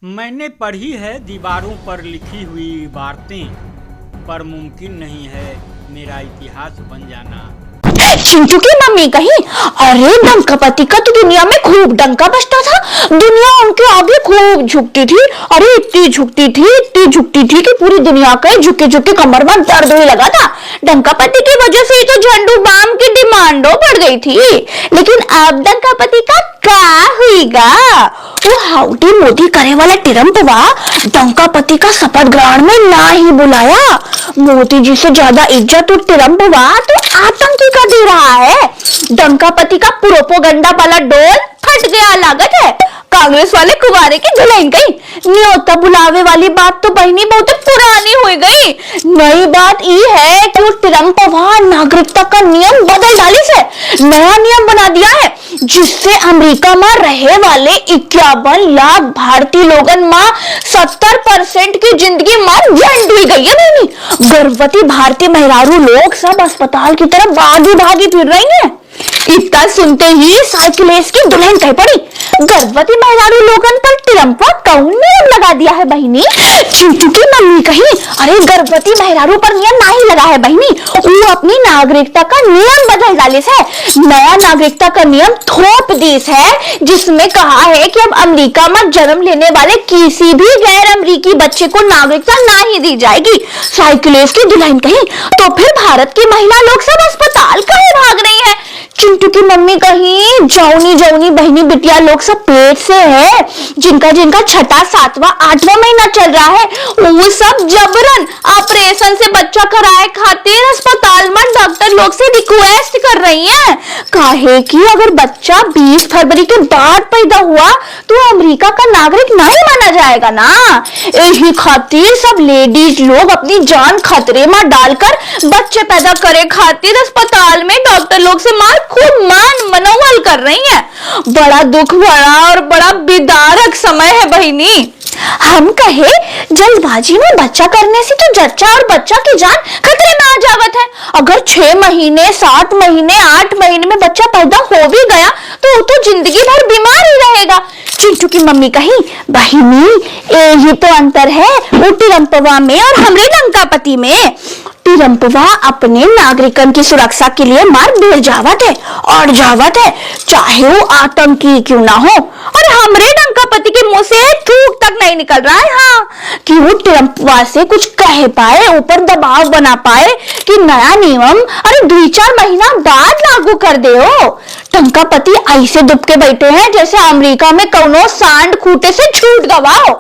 मैंने पढ़ी है दीवारों पर लिखी हुई इबारतें, पर मुमकिन नहीं है मेरा इतिहास बन जाना। चिंटू की मम्मी कही, अरे डंकापति का तो दुनिया में खूब डंका बजता था, दुनिया उनके आगे खूब झुकती थी। अरे इतनी झुकती थी कि पूरी दुनिया के झुके झुके कमर में दर्द होने लगा था। डंकापति की वजह से ही तो झंडू बाम की डिमांडो बढ़ गई थी। लेकिन अब डंकापति का क्या हुईगा? वो हाउडी मोदी करे वाला टिरम्पवा डंकापति का शपथ ग्रहण में ना ही बुलाया। मोदी जी से ज्यादा इज्जत टिरम्पवा तो आतंकी का दे रहा है। डंकापति का प्रोपोगंडा वाला डोल फट गया लागत है। कांग्रेस वाले कुवारे की दुल्हन गई। न्योता बुलावे वाली बात तो बहनी बहुत पुरानी हो गई। नई बात ये है कि टिरम्पवा नागरिकता का नियम बदल डाली से नया नियम बना दिया है, जिससे अमेरिका में रहे वाले 51 लाख भारतीय लोगन में 70% की जिंदगी में झंड हुई गई है। बहनी गर्भवती भारतीय महिलाओं लोग सब अस्पताल की तरफ भागी फिर रही हैं। इतना सुनते ही साइकिलेस की दुल्हन कह पड़ी, गर्भवती महिलाओं लोगन पर टिरम्पा कौन नियम लगा दिया है बहनी? चिंटू की मम्मी कही, अरे गर्भवती महिलाओं पर नियम नहीं लगा है बहनी, वो अपनी नागरिकता का नियम बदल डाले है। नया नागरिकता का नियम थोप दिस है, जिसमें कहा है कि अब अमेरिका में जन्म लेने वाले किसी भी गैर अमेरिकी बच्चे को नागरिकता नहीं दी जाएगी। साइकिलेस की दुल्हन कही, तो फिर भारत की महिला लोग सब अस्पताल काहे भाग रही है? चिंटू की मम्मी कही, जौनी बहनी बिटिया लोग सब पेट से है, जिनका 6ठा 7वां 8वां महीना चल रहा है, वो सब जबरन ऑपरेशन से बच्चा कराए खातिर अस्पताल में डॉक्टर लोग से रिक्वेस्ट कर रही हैं। काहे कि अगर बच्चा 20 फरवरी के बाद पैदा हुआ तो अमेरिका का नागरिक नहीं माना जाएगा ना। यही खातिर सब लेडीज लोग अपनी जान खतरे में डालकर बच्चे पैदा करे खातिर अस्पताल में डॉक्टर लोग से खूब मान मनोवल कर रही हैं। बड़ा दुख भरा और बड़ा विदारक समय है बहिनी। हम कहे जल्दबाजी में बच्चा करने से तो जच्चा और बच्चा की जान खतरे में आ जावत है। अगर 6 महीने 7 महीने 8 महीने में बच्चा पैदा हो भी गया तो जिंदगी भर बीमार ही रहेगा। चिंटू की मम्मी कही, बहिनी यही तो अंतर है वो टिरम्पवा में और हमरे डंकापति में। टिरम्पवा अपने नागरिकन की सुरक्षा के लिए मार भेज जावत है और जावत है, चाहे वो आतंकी क्यों ना हो। और हमरे डंकापति के मुंह से थूक तक नहीं निकल रहा है हाँ, कि वो टिरम्पवा से कुछ कह पाए, ऊपर दबाव बना पाए कि नया नियम अरे 2-4 महीना बाद लागू कर दे। डंकापति ऐसे दुबके बैठे हैं जैसे अमेरिका में कौनो सांड खूटे से छूट गवाओ।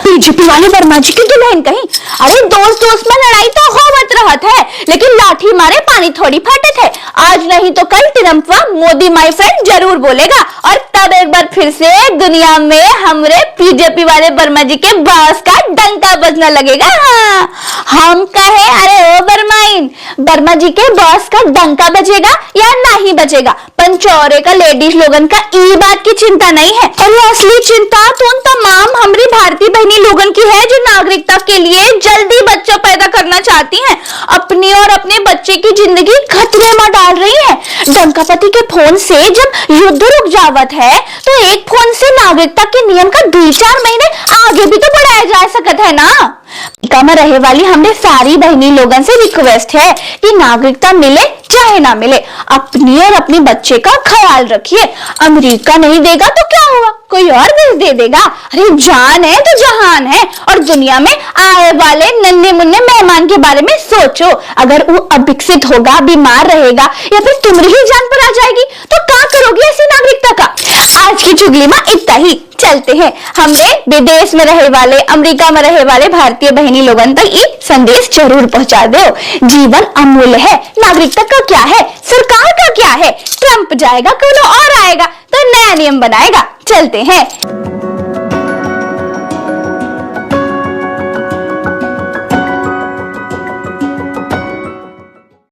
बीजेपी वाले वर्मा जी की दुल्हन कही, अरे दोस्त में लड़ाई तो होवत रहत है, लेकिन लाठी मारे पानी थोड़ी फटे थे। आज नहीं तो कल टिरम्पवा मोदी माय फ्रेंड जरूर बोलेगा और तब एक बार फिर से दुनिया में हमरे बीजेपी वाले वर्मा जी के बॉस का डंका बजना लगेगा। हाँ, हम कहे अरे ओ बर्माइन, वर्मा जी के बॉस का डंका बजेगा या नहीं बजेगा, पंचौरे का लेडीज लोगन का ई बात की चिंता नहीं है। और ये असली चिंता तो उन तमाम हमारी भारतीय बहनी लोगन की है जो नागरिकता के लिए जल्दी बच्चा पैदा करना चाहती हैं, अपनी और अपने बच्चे की जिंदगी खतरे में डाल रही है। डंकापति के फोन से जब युद्ध रुक जावत है तो एक फोन से नागरिकता के नियम का 2-4 महीने आगे भी तो बढ़ाया जा सकता है ना। अमेरिका में रहे वाली हमने सारी बहनी लोगन से रिक्वेस्ट है कि नागरिकता मिले चाहे ना मिले, अपनी और अपने बच्चे का ख्याल रखिए। अमेरिका नहीं देगा तो क्या हुआ, कोई और देश दे देगा। अरे जान है तो जहान है। और दुनिया में आए वाले नन्हे मुन्ने मेहमान के बारे में सोचो, अगर वो अविकसित होगा, बीमार रहेगा या फिर तुम्हारी ही जान पर आ जाएगी तो क्या करोगी ऐसी नागरिकता का? आज की चुगली में इतना ही, चलते हैं। हमने विदेश में रहे वाले, अमेरिका में रहे वाले भारतीय बहनी लोगन तक ये संदेश जरूर पहुंचा दो। जीवन अमूल्य है, नागरिकता का क्या है, सरकार का क्या है। ट्रंप जाएगा, कोई और आएगा तो नया नियम बनाएगा। चलते हैं।